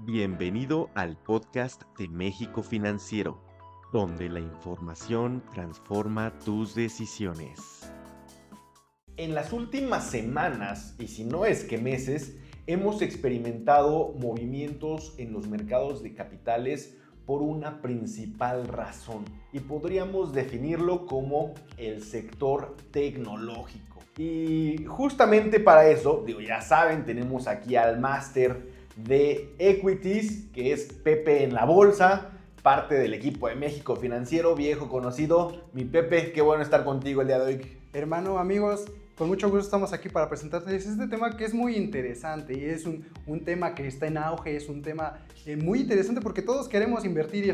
Bienvenido al podcast de México Financiero, donde la información transforma tus decisiones. En las últimas semanas, y si no es que meses, hemos experimentado movimientos en los mercados de capitales por una principal razón, y podríamos definirlo como el sector tecnológico. Y justamente para eso, ya saben, tenemos aquí al máster de Equities, que es Pepe en la Bolsa, parte del equipo de México Financiero, viejo conocido. Mi Pepe, qué bueno estar contigo el día de hoy. Hermano, amigos, con mucho gusto estamos aquí para presentarles este tema que es muy interesante y es un tema que está en auge, es un tema muy interesante porque todos queremos invertir y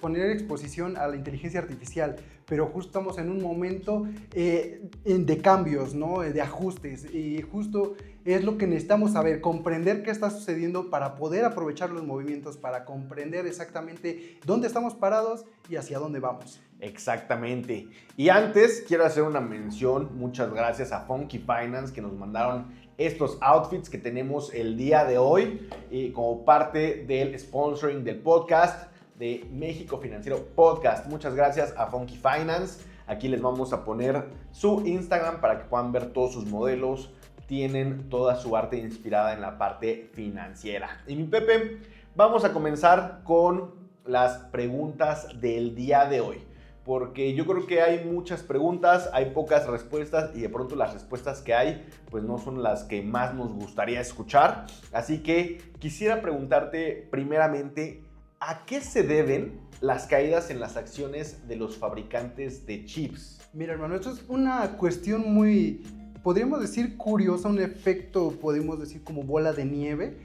poner exposición a la inteligencia artificial, pero justo estamos en un momento de cambios, ¿no? De ajustes, y justo es lo que necesitamos saber, comprender qué está sucediendo para poder aprovechar los movimientos, para comprender exactamente dónde estamos parados y hacia dónde vamos. Exactamente. Y antes quiero hacer una mención, muchas gracias a Funky Finance que nos mandaron estos outfits que tenemos el día de hoy como parte del sponsoring del podcast de México Financiero Podcast. Muchas gracias a Funky Finance. Aquí les vamos a poner su Instagram para que puedan ver todos sus modelos. Tienen toda su arte inspirada en la parte financiera. Y mi Pepe, vamos a comenzar con las preguntas del día de hoy, porque yo creo que hay muchas preguntas, hay pocas respuestas y de pronto las respuestas que hay pues no son las que más nos gustaría escuchar. Así que quisiera preguntarte primeramente, ¿a qué se deben las caídas en las acciones de los fabricantes de chips? Mira, hermano, esto es una cuestión muy, podríamos decir, curiosa, un efecto, podemos decir, como bola de nieve.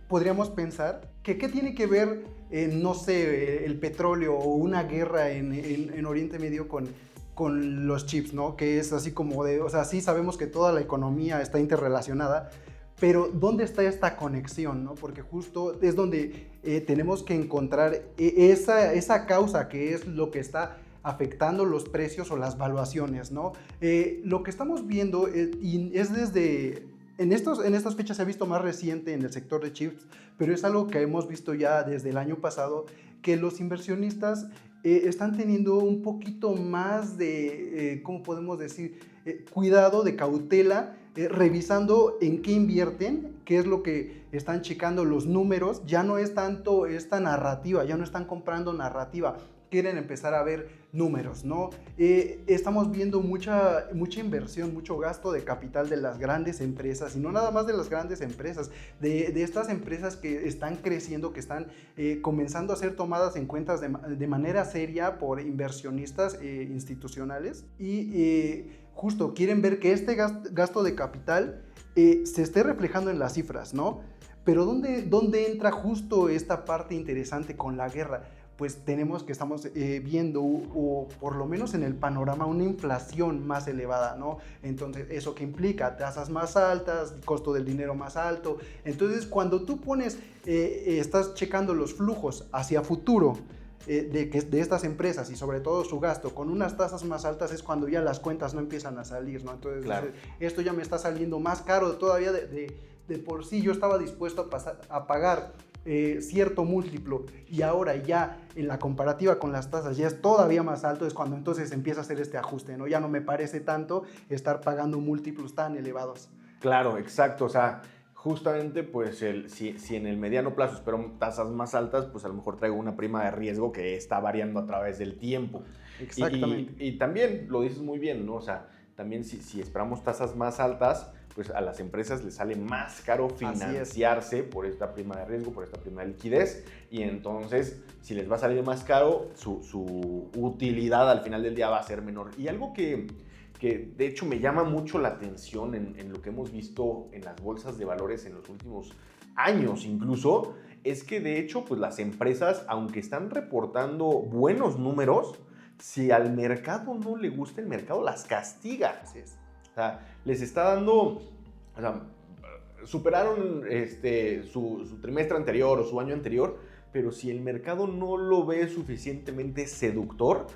Podríamos pensar que qué tiene que ver, no sé, el petróleo o una guerra en Oriente Medio con los chips, ¿no? Que es así como de, o sea, sí sabemos que toda la economía está interrelacionada, pero ¿dónde está esta conexión, no? Porque justo es donde tenemos que encontrar esa causa que es lo que está afectando los precios o las valuaciones, ¿no? Lo que estamos viendo y es desde... En estas fechas se ha visto más reciente en el sector de chips, pero es algo que hemos visto ya desde el año pasado, que los inversionistas están teniendo un poquito más de, ¿cómo podemos decir? Cuidado, de cautela, revisando en qué invierten, qué es lo que están checando los números. Ya no es tanto esta narrativa, ya no están comprando narrativa, quieren empezar a ver números, ¿no? Estamos viendo mucha inversión, mucho gasto de capital de las grandes empresas, y no nada más de las grandes empresas, de estas empresas que están creciendo, que están comenzando a ser tomadas en cuenta de manera seria por inversionistas institucionales, y justo quieren ver que este gasto de capital se esté reflejando en las cifras, ¿no? Pero ¿dónde entra justo esta parte interesante con la guerra? Pues estamos viendo, o por lo menos en el panorama, una inflación más elevada, ¿no? Entonces, ¿eso qué implica? Tasas más altas, costo del dinero más alto. Entonces, cuando tú estás checando los flujos hacia futuro de estas empresas y sobre todo su gasto con unas tasas más altas, es cuando ya las cuentas no empiezan a salir, ¿no? Entonces, claro, esto ya me está saliendo más caro todavía de por sí. Yo estaba dispuesto a pagar cierto múltiplo, y ahora ya en la comparativa con las tasas ya es todavía más alto. Es cuando entonces empieza a hacer este ajuste, ¿no? Ya no me parece tanto estar pagando múltiplos tan elevados. Claro, exacto. O sea, justamente pues si en el mediano plazo espero tasas más altas, pues a lo mejor traigo una prima de riesgo que está variando a través del tiempo. Exactamente. Y también lo dices muy bien, ¿no? O sea, también si esperamos tasas más altas, pues a las empresas les sale más caro financiarse por esta prima de riesgo, por esta prima de liquidez, y entonces si les va a salir más caro, su utilidad al final del día va a ser menor. Y algo que de hecho me llama mucho la atención en lo que hemos visto en las bolsas de valores en los últimos años incluso, es que de hecho pues las empresas, aunque están reportando buenos números, si al mercado no le gusta, el mercado las castiga. Así es. O sea, les está dando, o sea, superaron su trimestre anterior o su año anterior, pero si el mercado no lo ve suficientemente seductor,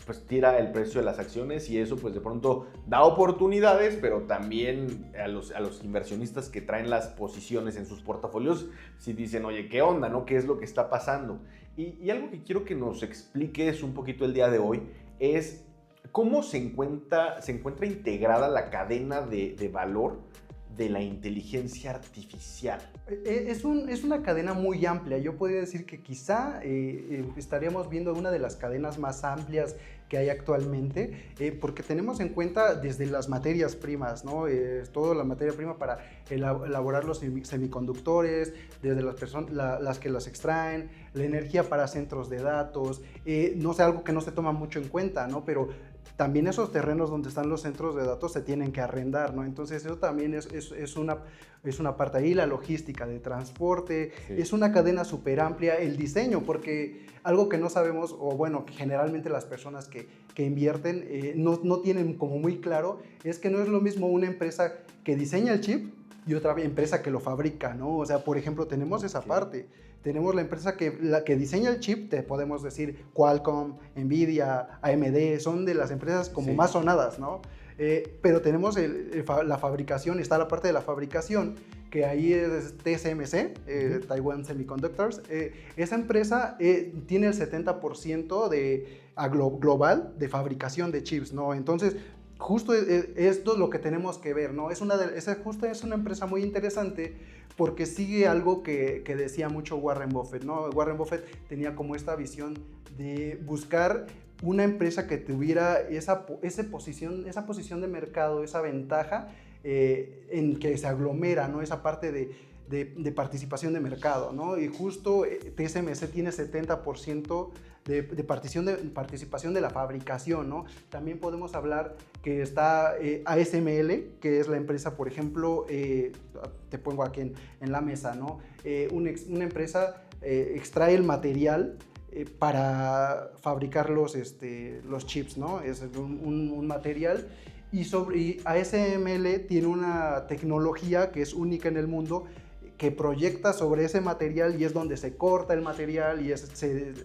pues tira el precio de las acciones y eso pues de pronto da oportunidades, pero también a los inversionistas que traen las posiciones en sus portafolios sí dicen, oye, ¿qué onda, no? ¿Qué es lo que está pasando? Y algo que quiero que nos expliques un poquito el día de hoy es cómo se encuentra integrada la cadena de valor de la inteligencia artificial. Es una cadena muy amplia. Yo podría decir que quizá estaríamos viendo una de las cadenas más amplias que hay actualmente, porque tenemos en cuenta desde las materias primas, ¿no? Toda la materia prima para elaborar los semiconductores, desde las que las extraen, la energía para centros de datos, no sé, algo que no se toma mucho en cuenta, ¿no? Pero también esos terrenos donde están los centros de datos se tienen que arrendar, ¿no? Entonces eso también es una parte ahí, la logística de transporte, sí. Es una cadena súper amplia, el diseño, porque algo que no sabemos, o bueno, que generalmente las personas que invierten no tienen como muy claro, es que no es lo mismo una empresa que diseña el chip y otra empresa que lo fabrica, ¿no? O sea, por ejemplo, tenemos esa parte. Tenemos la empresa que diseña el chip, te podemos decir Qualcomm, Nvidia, AMD, son de las empresas como más sonadas, ¿no? Pero tenemos la fabricación, está la parte de la fabricación, que ahí es TSMC, Taiwan Semiconductors. Esa empresa tiene el 70% global de fabricación de chips, ¿no? Entonces, justo esto es lo que tenemos que ver, ¿no? Es una empresa muy interesante porque sigue algo que decía mucho Warren Buffett, ¿no? Warren Buffett tenía como esta visión de buscar una empresa que tuviera esa posición de mercado, esa ventaja en que se aglomera, ¿no? Esa parte de participación de mercado, ¿no? Y justo TSMC tiene 70% de participación de la fabricación, ¿no? También podemos hablar que está ASML, que es la empresa, por ejemplo, te pongo aquí en la mesa, ¿no? Una empresa extrae el material para fabricar los chips, ¿no? Es un material y ASML tiene una tecnología que es única en el mundo, que proyecta sobre ese material y es donde se corta el material y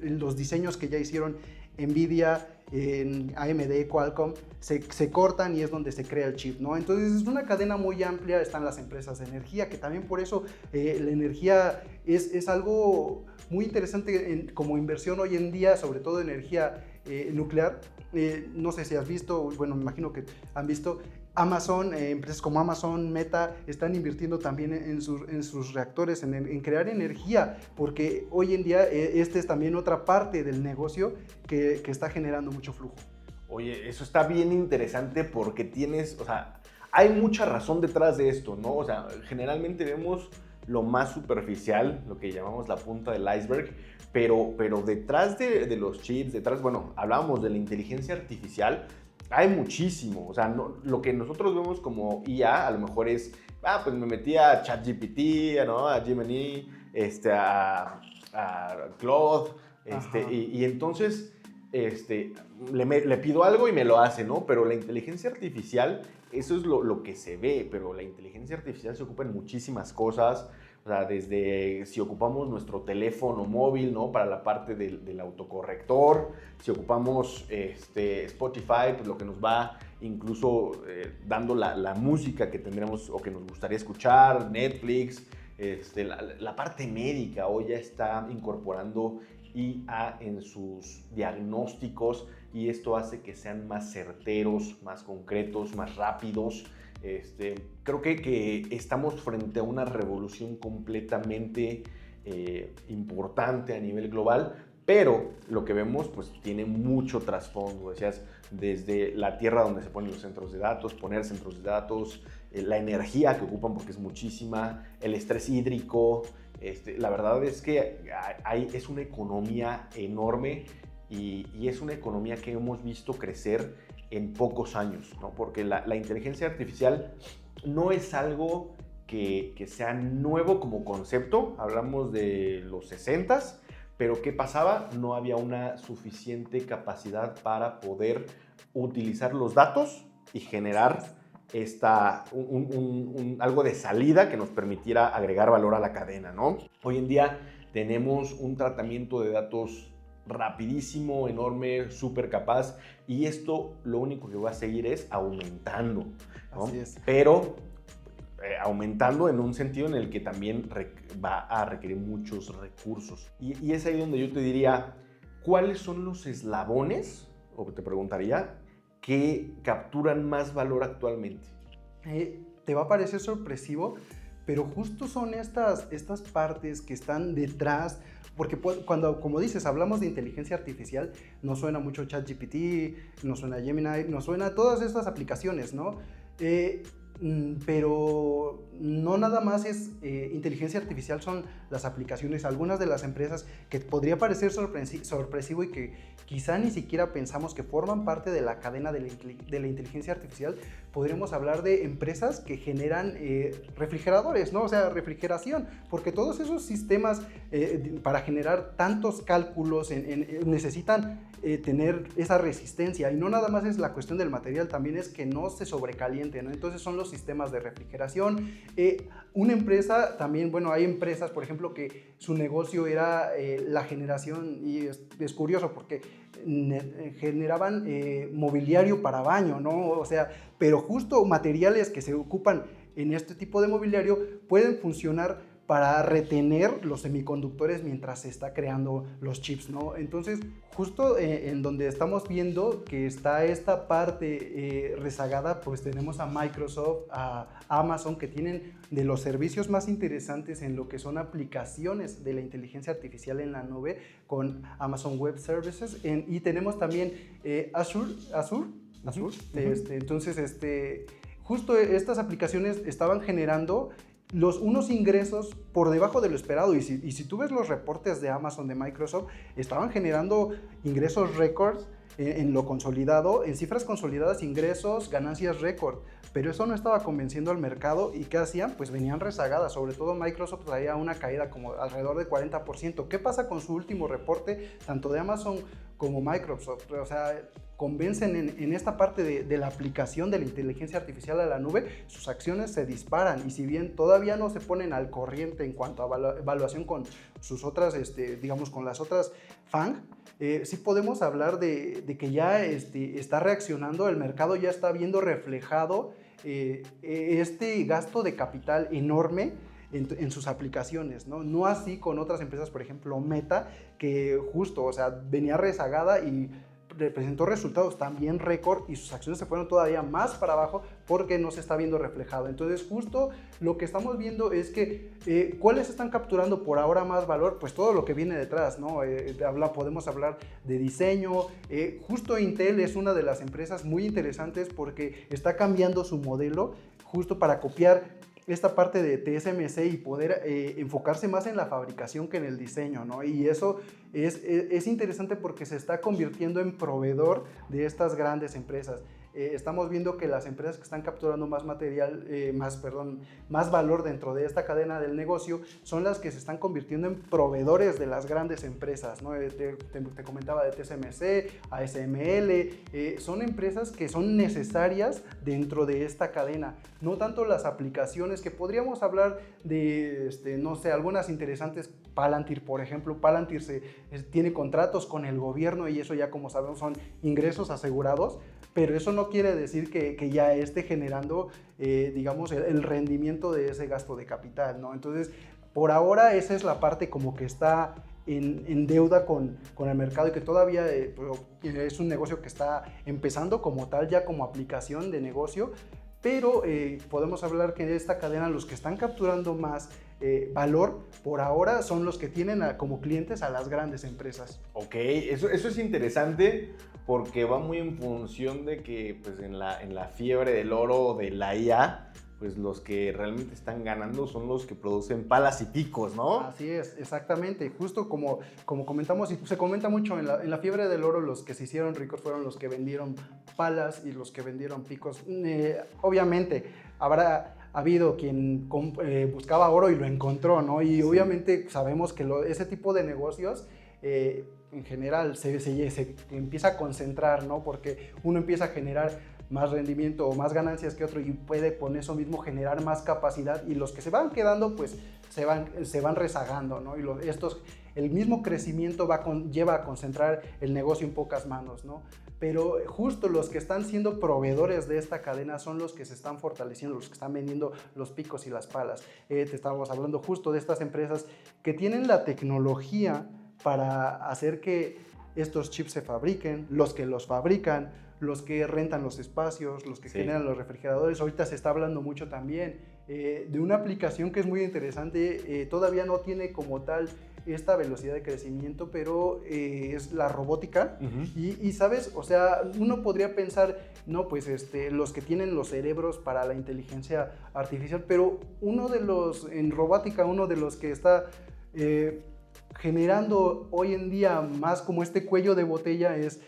los diseños que ya hicieron Nvidia, AMD, Qualcomm, se cortan y es donde se crea el chip, ¿no? Entonces es una cadena muy amplia, están las empresas de energía, que también por eso la energía es algo muy interesante como inversión hoy en día, sobre todo energía nuclear. No sé si has visto, bueno, me imagino que han visto, Amazon, empresas como Amazon, Meta, están invirtiendo también en sus reactores, en crear energía, porque hoy en día es también otra parte del negocio que está generando mucho flujo. Oye, eso está bien interesante porque hay mucha razón detrás de esto, ¿no? O sea, generalmente vemos lo más superficial, lo que llamamos la punta del iceberg, pero detrás de los chips, hablábamos de la inteligencia artificial, hay muchísimo. O sea, lo que nosotros vemos como IA a lo mejor es, pues me metí a ChatGPT, ¿no? A Gemini, a Claude, y entonces le pido algo y me lo hace, ¿no? Pero la inteligencia artificial, eso es lo que se ve, pero la inteligencia artificial se ocupa en muchísimas cosas. O sea, desde si ocupamos nuestro teléfono móvil, ¿no? Para la parte del autocorrector, si ocupamos Spotify, pues lo que nos va incluso dando la música que tendremos o que nos gustaría escuchar, Netflix, la parte médica hoy ya está incorporando IA en sus diagnósticos y esto hace que sean más certeros, más concretos, más rápidos. Creo que estamos frente a una revolución completamente importante a nivel global, pero lo que vemos pues tiene mucho trasfondo. Decías, desde la tierra donde se ponen los centros de datos, poner centros de datos, la energía que ocupan porque es muchísima, el estrés hídrico. La verdad es que es una economía enorme y es una economía que hemos visto crecer en pocos años, ¿no? Porque la inteligencia artificial no es algo que sea nuevo como concepto. Hablamos de los 60s, pero ¿qué pasaba? No había una suficiente capacidad para poder utilizar los datos y generar algo de salida que nos permitiera agregar valor a la cadena, ¿no? Hoy en día tenemos un tratamiento de datos rapidísimo, enorme, súper capaz, y esto lo único que va a seguir es aumentando, ¿no? Así es. Pero aumentando en un sentido en el que también va a requerir muchos recursos. Y es ahí donde yo te diría, ¿cuáles son los eslabones, o te preguntaría, que capturan más valor actualmente? Te va a parecer sorpresivo, pero justo son estas partes que están detrás, porque cuando, como dices, hablamos de inteligencia artificial, nos suena mucho ChatGPT, nos suena Gemini, nos suena todas estas aplicaciones, ¿no? Pero no nada más es inteligencia artificial, son las aplicaciones, algunas de las empresas que podría parecer sorpresivo y que quizá ni siquiera pensamos que forman parte de la cadena de la inteligencia artificial. Podríamos hablar de empresas que generan refrigeradores, ¿no? O sea, refrigeración, porque todos esos sistemas para generar tantos cálculos necesitan tener esa resistencia, y no nada más es la cuestión del material, también es que no se sobrecaliente, ¿no? Entonces son los sistemas de refrigeración. Una empresa también, bueno, hay empresas, por ejemplo, que su negocio era la generación, y es curioso porque generaban mobiliario para baño, ¿no? O sea, pero justo materiales que se ocupan en este tipo de mobiliario pueden funcionar para retener los semiconductores mientras se está creando los chips, ¿no? Entonces, justo en donde estamos viendo que está esta parte rezagada, pues tenemos a Microsoft, a Amazon, que tienen de los servicios más interesantes en lo que son aplicaciones de la inteligencia artificial en la nube, con Amazon Web Services, y tenemos también Azure. Entonces, justo estas aplicaciones estaban generando unos ingresos por debajo de lo esperado, y si tú ves los reportes de Amazon, de Microsoft, estaban generando ingresos récords en lo consolidado, en cifras consolidadas, ingresos, ganancias récord, pero eso no estaba convenciendo al mercado. ¿Y qué hacían? Pues venían rezagadas, sobre todo Microsoft traía una caída como alrededor de 40%. ¿Qué pasa con su último reporte, tanto de Amazon como Microsoft? O sea, convencen en esta parte de la aplicación de la inteligencia artificial a la nube, sus acciones se disparan, y si bien todavía no se ponen al corriente en cuanto a evaluación con sus otras, digamos, con las otras FANG, sí podemos hablar de que ya está reaccionando, el mercado ya está viendo reflejado este gasto de capital enorme en sus aplicaciones, ¿no? No así con otras empresas, por ejemplo Meta, que justo, o sea, venía rezagada y presentó resultados también récord, y sus acciones se fueron todavía más para abajo porque no se está viendo reflejado. Entonces, justo lo que estamos viendo es que ¿cuáles están capturando por ahora más valor? Pues todo lo que viene detrás, ¿no? Podemos hablar de diseño. Justo Intel es una de las empresas muy interesantes porque está cambiando su modelo justo para copiar esta parte de TSMC y poder enfocarse más en la fabricación que en el diseño, ¿no? Y eso es interesante porque se está convirtiendo en proveedor de estas grandes empresas. Estamos viendo que las empresas que están capturando más más valor dentro de esta cadena del negocio son las que se están convirtiendo en proveedores de las grandes empresas, ¿no? Te comentaba de TSMC, ASML, son empresas que son necesarias dentro de esta cadena, no tanto las aplicaciones que podríamos hablar de, no sé, algunas interesantes. Palantir, por ejemplo, Palantir tiene contratos con el gobierno, y eso ya, como sabemos, son ingresos asegurados, pero eso no quiere decir que ya esté generando, digamos, el rendimiento de ese gasto de capital, ¿no? Entonces, por ahora esa es la parte como que está en deuda con el mercado, y que todavía es un negocio que está empezando como tal, ya como aplicación de negocio, pero podemos hablar que en esta cadena los que están capturando más valor por ahora son los que tienen como clientes a las grandes empresas. Ok, eso es interesante porque va muy en función de que pues, en la fiebre del oro de la IA, pues los que realmente están ganando son los que producen palas y picos, ¿no? Así es, exactamente. Justo como comentamos, y se comenta mucho, en la fiebre del oro los que se hicieron ricos fueron los que vendieron palas y los que vendieron picos. Obviamente habrá habido quien buscaba oro y lo encontró, ¿no? Y sí, obviamente sabemos que ese tipo de negocios en general se empieza a concentrar, ¿no? Porque uno empieza a generar más rendimiento o más ganancias que otro y puede con eso mismo generar más capacidad, y los que se van quedando pues se van rezagando, ¿no? Y el mismo crecimiento lleva a concentrar el negocio en pocas manos, ¿no? Pero justo los que están siendo proveedores de esta cadena son los que se están fortaleciendo, los que están vendiendo los picos y las palas. Te estábamos hablando justo de estas empresas que tienen la tecnología para hacer que estos chips se fabriquen, los que los fabrican, los que rentan los espacios, los que generan los refrigeradores. Ahorita se está hablando mucho también de una aplicación que es muy interesante, todavía no tiene como tal esta velocidad de crecimiento, pero es la robótica. Y sabes, o sea, uno podría pensar, no, pues los que tienen los cerebros para la inteligencia artificial, pero en robótica, uno de los que está generando hoy en día más como este cuello de botella es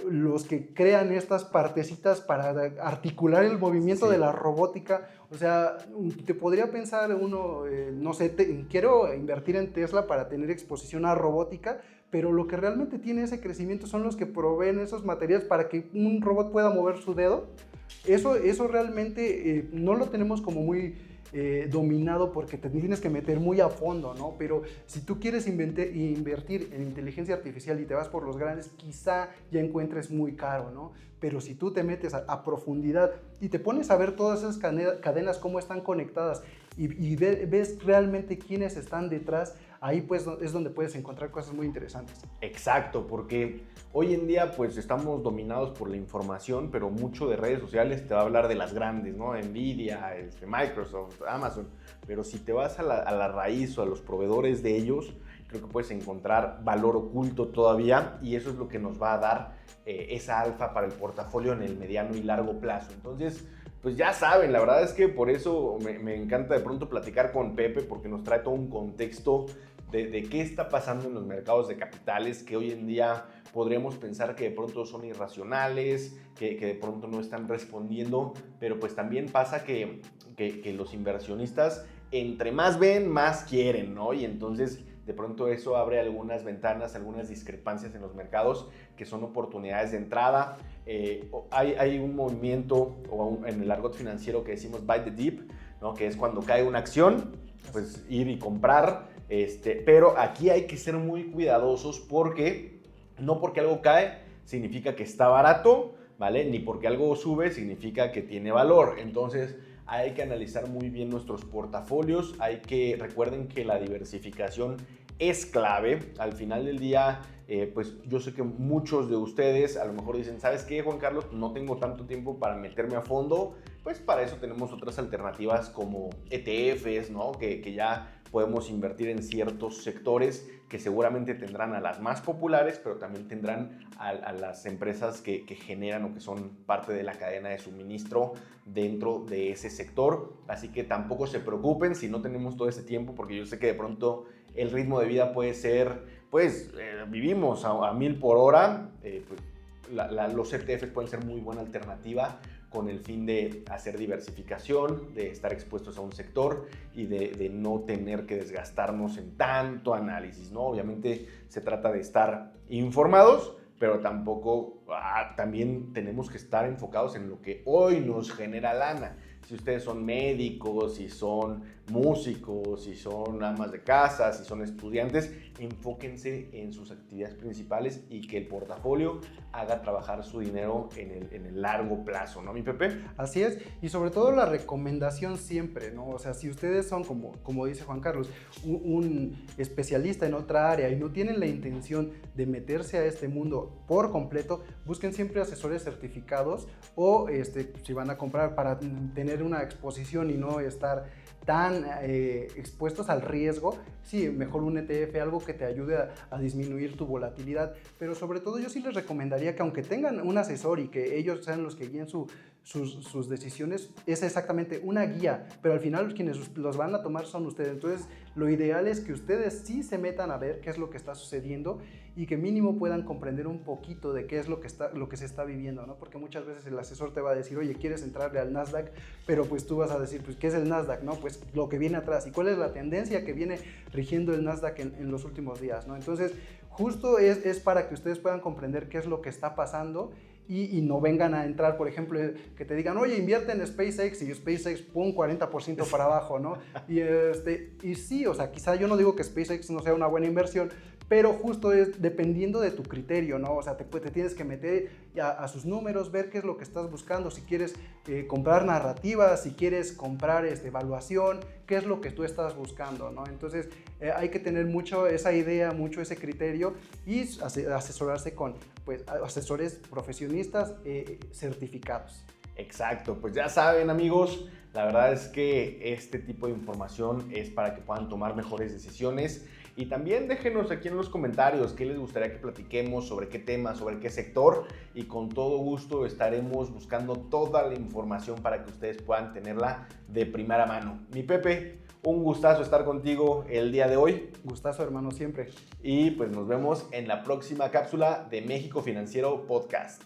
los que crean estas partecitas para articular el movimiento de la robótica. O sea, te podría pensar uno, no sé, quiero invertir en Tesla para tener exposición a robótica, pero lo que realmente tiene ese crecimiento son los que proveen esos materiales para que un robot pueda mover su dedo. Eso realmente no lo tenemos como muy dominado, porque te tienes que meter muy a fondo, ¿no? Pero si tú quieres invertir en inteligencia artificial y te vas por los grandes, quizá ya encuentres muy caro, ¿no? Pero si tú te metes a profundidad y te pones a ver todas esas cadenas, cómo están conectadas y ves realmente quiénes están detrás, ahí pues es donde puedes encontrar cosas muy interesantes. Exacto, porque hoy en día pues estamos dominados por la información, pero mucho de redes sociales te va a hablar de las grandes, ¿no? Nvidia, Microsoft, Amazon, pero si te vas a la raíz o a los proveedores de ellos, creo que puedes encontrar valor oculto todavía, y eso es lo que nos va a dar esa alfa para el portafolio en el mediano y largo plazo. Entonces, pues ya saben, la verdad es que por eso me encanta de pronto platicar con Pepe, porque nos trae todo un contexto de qué está pasando en los mercados de capitales, que hoy en día podríamos pensar que de pronto son irracionales, que de pronto no están respondiendo, pero pues también pasa que los inversionistas entre más ven, más quieren, ¿no? Y entonces de pronto eso abre algunas ventanas, algunas discrepancias en los mercados que son oportunidades de entrada. Hay un movimiento en el argot financiero que decimos buy the dip, ¿no? Que es cuando cae una acción, pues ir y comprar. Pero aquí hay que ser muy cuidadosos, porque no porque algo cae significa que está barato, ¿vale? Ni porque algo sube significa que tiene valor. Entonces hay que analizar muy bien nuestros portafolios. Recuerden que la diversificación es clave. Al final del día, pues yo sé que muchos de ustedes a lo mejor dicen, ¿sabes qué, Juan Carlos? No tengo tanto tiempo para meterme a fondo. Pues para eso tenemos otras alternativas como ETFs, ¿no? Que ya podemos invertir en ciertos sectores que seguramente tendrán a las más populares, pero también tendrán a las empresas que generan o que son parte de la cadena de suministro dentro de ese sector. Así que tampoco se preocupen si no tenemos todo ese tiempo, porque yo sé que de pronto el ritmo de vida puede ser, pues vivimos a 1000 por hora, los ETFs pueden ser muy buena alternativa con el fin de hacer diversificación, de estar expuestos a un sector y de no tener que desgastarnos en tanto análisis, ¿no? Obviamente se trata de estar informados, pero también tenemos que estar enfocados en lo que hoy nos genera lana. Si ustedes son médicos, si son músicos, si son amas de casa, si son estudiantes, enfóquense en sus actividades principales y que el portafolio haga trabajar su dinero en el largo plazo, ¿no, mi Pepe? Así es, y sobre todo la recomendación siempre, ¿no? O sea, si ustedes son, como dice Juan Carlos, un especialista en otra área y no tienen la intención de meterse a este mundo por completo, busquen siempre asesores certificados o si van a comprar para tener una exposición y no estar tan expuestos al riesgo, sí, mejor un ETF, algo que te ayude a disminuir tu volatilidad. Pero sobre todo yo sí les recomendaría que, aunque tengan un asesor y que ellos sean los que guíen sus decisiones, es exactamente una guía, pero al final quienes los van a tomar son ustedes. Entonces lo ideal es que ustedes sí se metan a ver qué es lo que está sucediendo y que mínimo puedan comprender un poquito de qué es lo que se está viviendo, ¿no? Porque muchas veces el asesor te va a decir, oye, ¿quieres entrarle al Nasdaq? Pero pues tú vas a decir, pues, ¿qué es el Nasdaq? ¿No? Pues lo que viene atrás y cuál es la tendencia que viene rigiendo el Nasdaq en los últimos días, ¿no? Entonces, justo es para que ustedes puedan comprender qué es lo que está pasando y no vengan a entrar, por ejemplo, que te digan, oye, invierte en SpaceX y SpaceX, pum, 40% para abajo, ¿no? Y sí, o sea, quizá yo no digo que SpaceX no sea una buena inversión, pero justo es dependiendo de tu criterio, ¿no? O sea, te tienes que meter a sus números, ver qué es lo que estás buscando, si quieres comprar narrativas, si quieres comprar evaluación, qué es lo que tú estás buscando, ¿no? Entonces, hay que tener mucho esa idea, mucho ese criterio y asesorarse con pues, asesores profesionistas certificados. Exacto, pues ya saben amigos, la verdad es que este tipo de información es para que puedan tomar mejores decisiones y también déjenos aquí en los comentarios qué les gustaría que platiquemos, sobre qué tema, sobre qué sector y con todo gusto estaremos buscando toda la información para que ustedes puedan tenerla de primera mano. Mi Pepe, un gustazo estar contigo el día de hoy. Gustazo, hermano, siempre. Y pues nos vemos en la próxima cápsula de México Financiero Podcast.